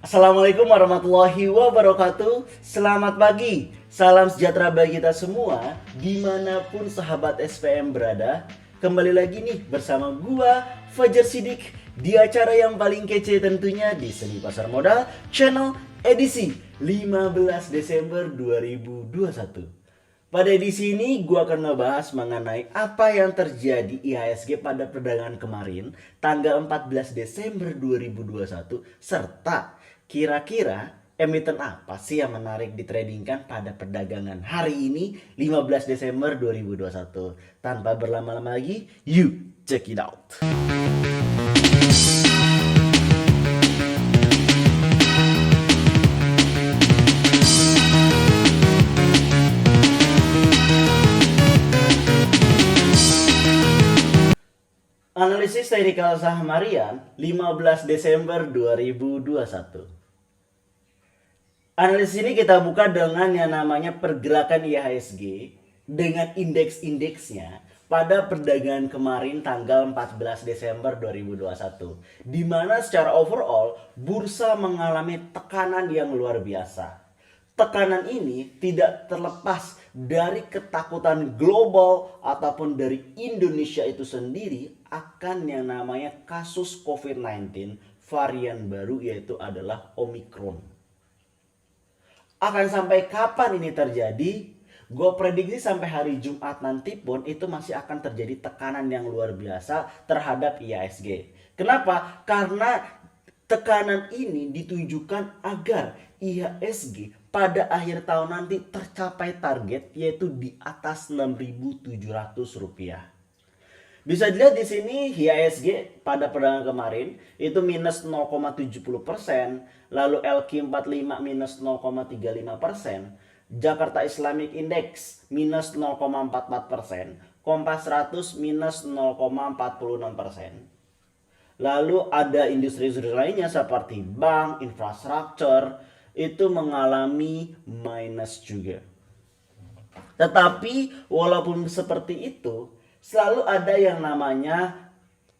Assalamualaikum warahmatullahi wabarakatuh. Selamat pagi, salam sejahtera bagi kita semua dimanapun sahabat SPM berada. Kembali lagi nih bersama gua Fajar Sidik di acara yang paling kece tentunya di Seni Pasar Modal Channel edisi 15 Desember 2021. Pada edisi ini gue akan ngebahas mengenai apa yang terjadi IHSG pada perdagangan kemarin tanggal 14 Desember 2021 serta kira-kira emiten apa sih yang menarik ditradingkan pada perdagangan hari ini 15 Desember 2021. Tanpa berlama-lama lagi, you check it out. Analisis teknikal saham harian 15 Desember 2021. Analisis ini kita buka dengan yang namanya pergerakan IHSG dengan indeks-indeksnya pada perdagangan kemarin tanggal 14 Desember 2021. Di mana secara overall bursa mengalami tekanan yang luar biasa. Tekanan ini tidak terlepas dari ketakutan global ataupun dari Indonesia itu sendiri akan yang namanya kasus COVID-19 varian baru yaitu adalah Omicron. Akan sampai kapan ini terjadi? Gue prediksi sampai hari Jumat nanti pun itu masih akan terjadi tekanan yang luar biasa terhadap IHSG. Kenapa? Karena tekanan ini ditunjukkan agar IHSG pada akhir tahun nanti tercapai target yaitu di atas 6.700 rupiah. Bisa dilihat di sini IHSG pada perdagangan kemarin itu minus 0,70%, lalu LQ45 minus 0,35%, Jakarta Islamic Index minus 0,44%, Kompas 100 minus 0,46%. Lalu ada industri-industri lainnya seperti bank, infrastruktur itu mengalami minus juga. Tetapi walaupun seperti itu, selalu ada yang namanya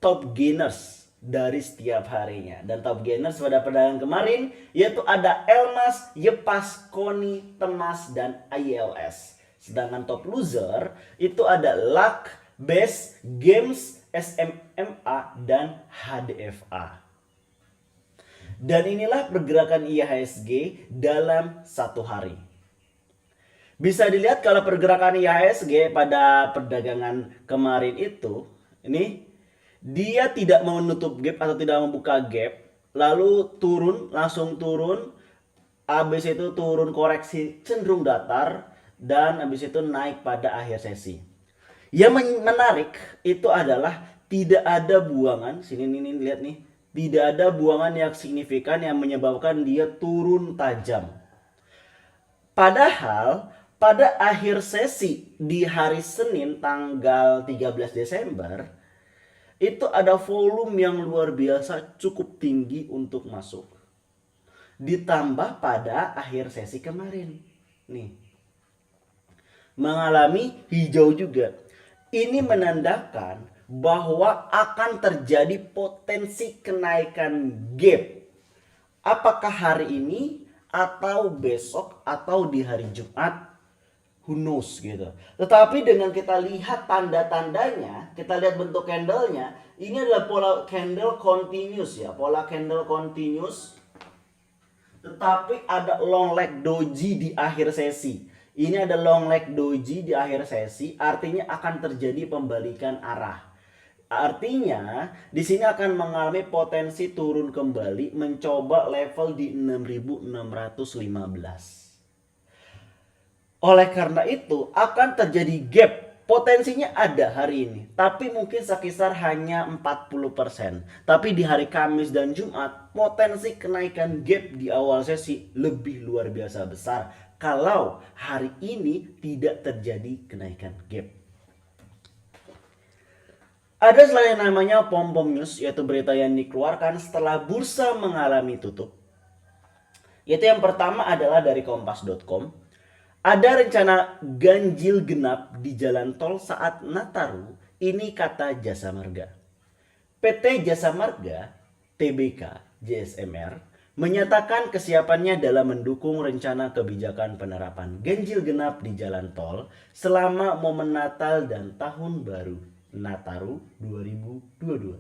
top gainers dari setiap harinya. Dan top gainers pada perdagangan kemarin yaitu ada Elmas, Yepas, Koni, Temas, dan ILS. Sedangkan top loser itu ada LAK, BES, Games, SMMA, dan HDFA. Dan inilah pergerakan IHSG dalam satu hari. Bisa dilihat kalau pergerakan IHSG pada perdagangan kemarin itu, ini dia tidak menutup gap atau tidak membuka gap, lalu turun, langsung turun, habis itu turun koreksi cenderung datar, dan habis itu naik pada akhir sesi. Yang menarik itu adalah tidak ada buangan, sini nih lihat nih, tidak ada buangan yang signifikan yang menyebabkan dia turun tajam. Padahal pada akhir sesi di hari Senin tanggal 13 Desember itu ada volume yang luar biasa cukup tinggi untuk masuk. Ditambah pada akhir sesi kemarin. Nih. Mengalami hijau juga. Ini menandakan bahwa akan terjadi potensi kenaikan gap. Apakah hari ini atau besok atau di hari Jumat? Who knows gitu. Tetapi dengan kita lihat tanda-tandanya, kita lihat bentuk candlenya, ini adalah pola candle continuous ya, pola candle continuous. Tetapi ada long leg doji di akhir sesi. Ini ada long leg doji di akhir sesi, artinya akan terjadi pembalikan arah. Artinya di sini akan mengalami potensi turun kembali mencoba level di 6.615. Oleh karena itu akan terjadi gap. Potensinya ada hari ini, tapi mungkin sekitar hanya 40%. Tapi di hari Kamis dan Jumat, potensi kenaikan gap di awal sesi lebih luar biasa besar kalau hari ini tidak terjadi kenaikan gap. Ada selain namanya pom-pom news, yaitu berita yang dikeluarkan setelah bursa mengalami tutup. Yaitu yang pertama adalah dari kompas.com. Ada rencana ganjil genap di jalan tol saat Nataru, ini kata Jasa Marga. PT Jasa Marga, TBK, JSMR, menyatakan kesiapannya dalam mendukung rencana kebijakan penerapan ganjil genap di jalan tol selama momen Natal dan Tahun Baru Nataru 2022.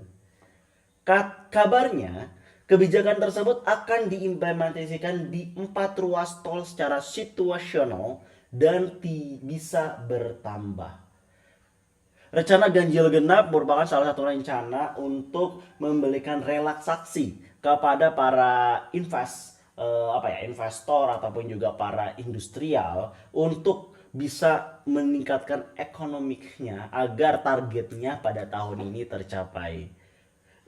Kabarnya, kebijakan tersebut akan diimplementasikan di 4 ruas tol secara situasional dan bisa bertambah. Rencana ganjil genap merupakan salah satu rencana untuk memberikan relaksasi kepada para investor ataupun juga para industrial untuk bisa meningkatkan ekonominya agar targetnya pada tahun ini tercapai.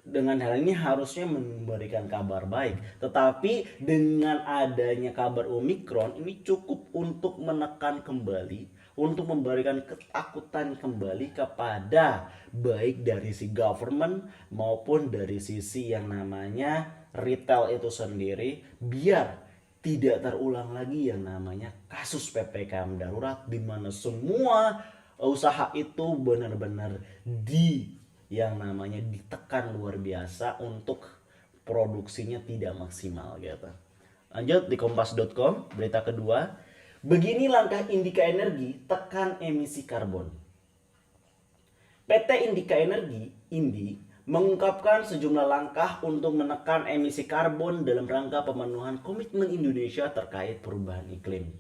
Dengan hal ini harusnya memberikan kabar baik, tetapi dengan adanya kabar Omikron ini cukup untuk menekan kembali, untuk memberikan ketakutan kembali kepada baik dari si government maupun dari sisi yang namanya retail itu sendiri, biar tidak terulang lagi yang namanya kasus PPKM darurat di mana semua usaha itu benar-benar yang namanya ditekan luar biasa untuk produksinya tidak maksimal gitu. Lanjut di kompas.com, berita kedua. Begini langkah Indika Energi tekan emisi karbon. PT Indika Energi, Indi, mengungkapkan sejumlah langkah untuk menekan emisi karbon dalam rangka pemenuhan komitmen Indonesia terkait perubahan iklim.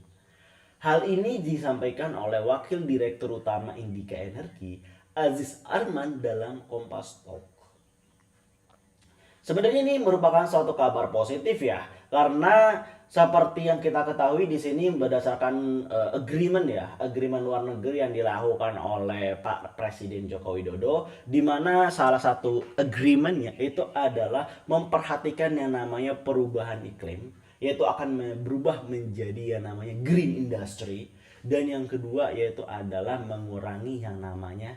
Hal ini disampaikan oleh Wakil Direktur Utama Indika Energi, Aziz Arman dalam Kompas Talk. Sebenarnya ini merupakan suatu kabar positif ya, karena seperti yang kita ketahui di sini berdasarkan agreement luar negeri yang dilakukan oleh Pak Presiden Joko Widodo, di mana salah satu agreementnya itu adalah memperhatikan yang namanya perubahan iklim, yaitu akan berubah menjadi yang namanya green industry, dan yang kedua yaitu adalah mengurangi yang namanya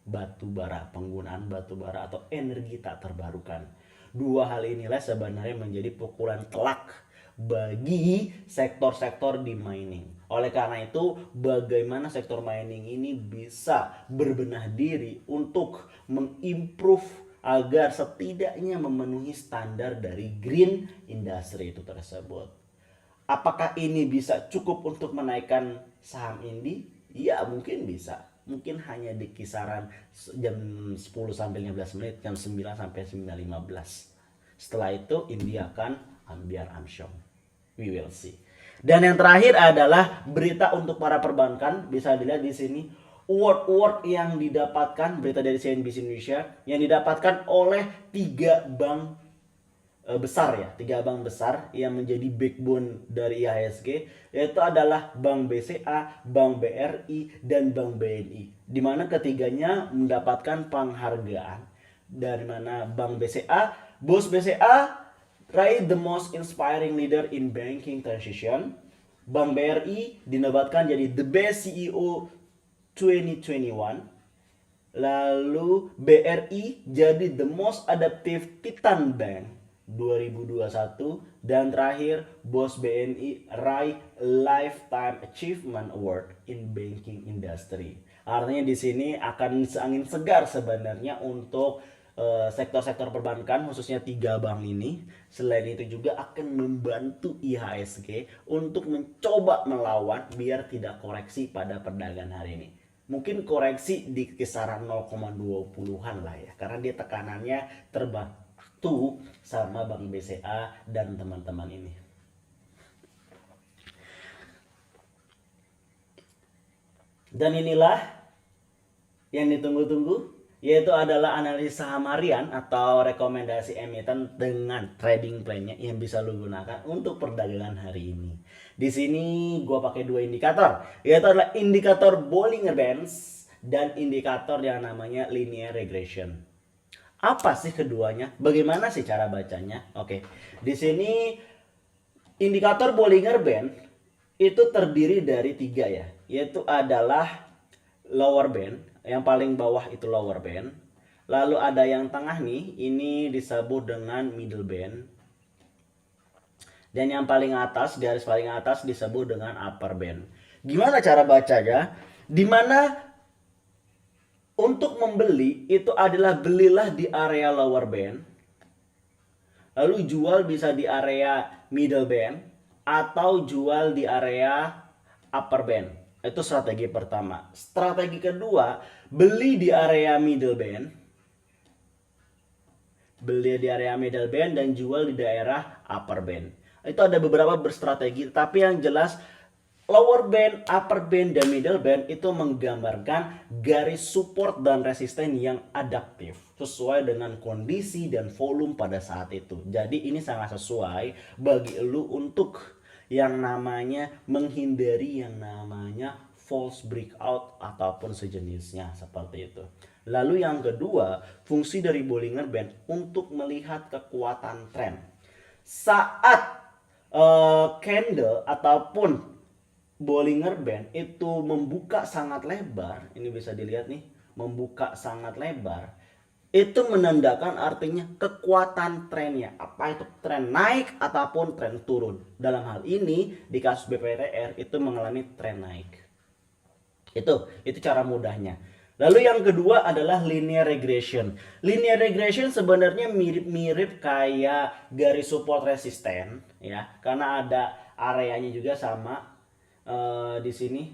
penggunaan batu bara atau energi tak terbarukan. Dua hal inilah sebenarnya menjadi pukulan telak bagi sektor-sektor di mining. Oleh karena itu, bagaimana sektor mining ini bisa berbenah diri untuk mengimprove agar setidaknya memenuhi standar dari green industry itu tersebut. Apakah ini bisa cukup untuk menaikkan saham Indi? Ya, mungkin bisa. Mungkin hanya di kisaran jam 10 sampai 15 menit, jam 9 sampai 9.15. Setelah itu Indi akan ambiar amsyong. We will see. Dan yang terakhir adalah berita untuk para perbankan. Bisa dilihat di sini award yang didapatkan, berita dari CNBC Indonesia yang didapatkan oleh 3 bank besar 3 bank besar yang menjadi backbone dari IHSG, yaitu adalah Bank BCA, Bank BRI, dan Bank BNI. Di mana ketiganya mendapatkan penghargaan. Dari mana Bank BCA, Bos BCA raih the most inspiring leader in banking transition. Bank BRI dinobatkan jadi the best CEO 2021. Lalu BRI jadi the most adaptive Titan Bank 2021, dan terakhir Bos BNI raih Lifetime Achievement Award in Banking Industry. Artinya di sini akan angin segar sebenarnya untuk sektor-sektor perbankan, khususnya 3 bank ini. Selain itu juga akan membantu IHSG untuk mencoba melawan biar tidak koreksi pada perdagangan hari ini. Mungkin koreksi di kisaran 0,20-an lah ya, karena dia tekanannya terbantu sama Bank BCA dan teman-teman ini. Dan inilah yang ditunggu-tunggu, yaitu adalah analisa saham harian atau rekomendasi emiten dengan trading plan-nya yang bisa lo gunakan untuk perdagangan hari ini. Di sini gue pakai 2 indikator, yaitu adalah indikator Bollinger Bands dan indikator yang namanya linear regression. Apa sih keduanya? Bagaimana sih cara bacanya? Oke, di sini indikator Bollinger Band itu terdiri dari 3 ya, yaitu adalah lower band. Yang paling bawah itu lower band. Lalu ada yang tengah nih, ini disebut dengan middle band. Dan yang paling atas, garis paling atas disebut dengan upper band. Gimana cara bacanya? Dimana untuk membeli itu adalah belilah di area lower band. Lalu jual bisa di area middle band atau jual di area upper band. Itu strategi pertama. Strategi kedua, beli di area middle band. Beli di area middle band dan jual di daerah upper band. Itu ada beberapa berstrategi, tapi yang jelas lower band, upper band, dan middle band itu menggambarkan garis support dan resisten yang adaptif sesuai dengan kondisi dan volume pada saat itu. Jadi ini sangat sesuai bagi lu untuk yang namanya menghindari yang namanya false breakout ataupun sejenisnya seperti itu. Lalu yang kedua, fungsi dari Bollinger Band untuk melihat kekuatan tren. Saat candle ataupun Bollinger Band itu membuka sangat lebar, ini bisa dilihat nih, membuka sangat lebar, itu menandakan artinya kekuatan trennya. Apa itu tren naik ataupun tren turun. Dalam hal ini di kasus BPTR itu mengalami tren naik. Itu cara mudahnya. Lalu yang kedua adalah linear regression. Linear regression sebenarnya mirip-mirip kayak garis support resisten ya, karena ada areanya juga sama. Di sini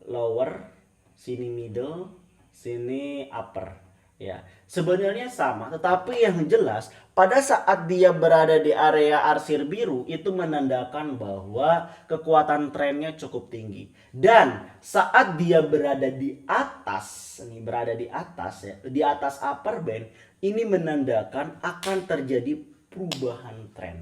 lower, sini middle, sini upper ya. Sebenarnya sama, tetapi yang jelas pada saat dia berada di area arsir biru itu menandakan bahwa kekuatan trennya cukup tinggi. Dan saat dia berada di atas, nih berada di atas ya, di atas upper band, ini menandakan akan terjadi perubahan tren.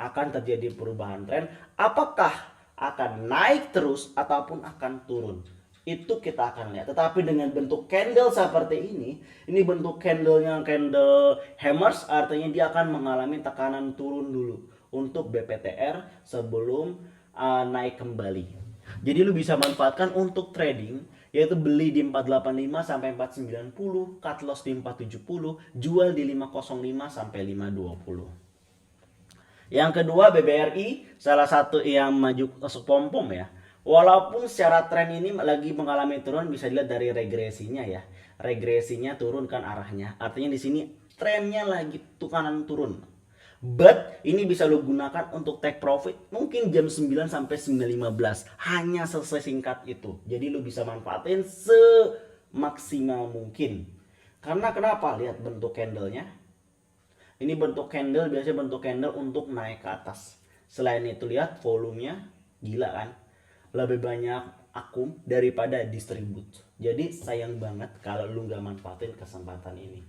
Akan terjadi perubahan tren, apakah akan naik terus ataupun akan turun, itu kita akan lihat. Tetapi dengan bentuk candle seperti ini bentuk candlenya candle hammers, artinya dia akan mengalami tekanan turun dulu untuk BPTR sebelum naik kembali. Jadi lu bisa manfaatkan untuk trading, yaitu beli di 485 sampai 490, cut loss di 470, jual di 505 sampai 520. Yang kedua BBRI, salah satu yang maju masuk pom-pom ya. Walaupun secara tren ini lagi mengalami turun, bisa dilihat dari regresinya ya. Regresinya turun kan arahnya. Artinya di sini trennya lagi kanan turun. But ini bisa lo gunakan untuk take profit mungkin jam 9 sampai 9.15. Hanya sesingkat itu. Jadi lo bisa manfaatin semaksimal mungkin. Karena kenapa? Lihat bentuk candlenya. Ini bentuk candle, biasanya bentuk candle untuk naik ke atas. Selain itu lihat volumenya, gila kan? Lebih banyak akum daripada distribut. Jadi sayang banget kalau lu nggak manfaatin kesempatan ini.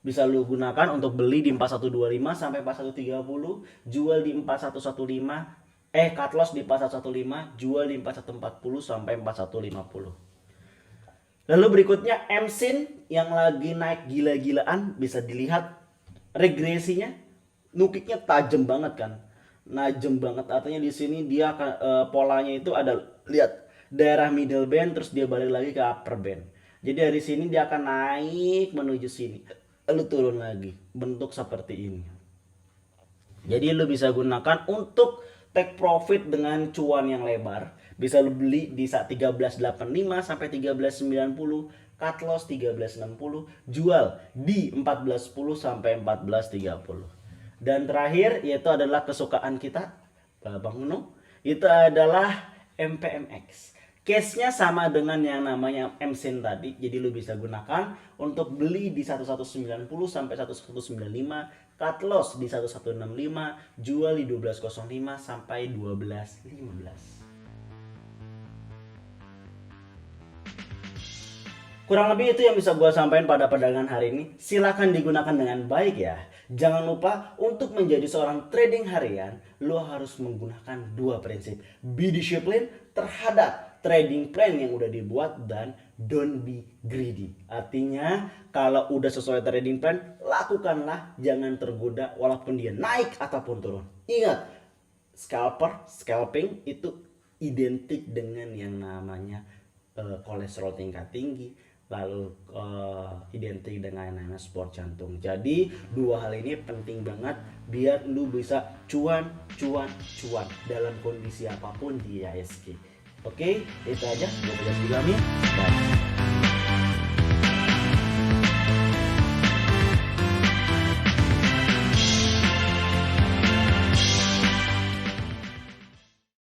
Bisa lu gunakan untuk beli di 4125 sampai 4130, jual di 4115, cut loss di 4115, jual di 4140 sampai 4150. Lalu berikutnya MSIN yang lagi naik gila-gilaan, bisa dilihat regresinya, nukiknya tajam banget kan, najem banget. Artinya di sini dia polanya itu ada, lihat daerah middle band, terus dia balik lagi ke upper band. Jadi dari sini dia akan naik menuju sini, lalu turun lagi, bentuk seperti ini. Jadi lu bisa gunakan untuk take profit dengan cuan yang lebar. Bisa lu beli di saat 13.85 sampai 13.90, cut loss 13.60, jual di 14.10 sampai 14.30. Dan terakhir yaitu adalah kesukaan kita, Bang Uno, itu adalah MPMX. Case-nya sama dengan yang namanya MSIN tadi. Jadi lu bisa gunakan untuk beli di 1190 sampai 1195, cut loss di 1165, jual di 1205 sampai 1215. Kurang lebih itu yang bisa gue sampaikan pada perdagangan hari ini. Silahkan digunakan dengan baik ya. Jangan lupa untuk menjadi seorang trading harian, lo harus menggunakan dua prinsip. Be discipline terhadap trading plan yang udah dibuat dan don't be greedy. Artinya kalau udah sesuai trading plan, lakukanlah, jangan tergoda walaupun dia naik ataupun turun. Ingat, scalping itu identik dengan yang namanya kolesterol tingkat tinggi, lalu identik dengan yang namanya sport jantung. Jadi dua hal ini penting banget biar lu bisa cuan dalam kondisi apapun di IHSG. Oke, itu aja. Gue bilang ya. Bye.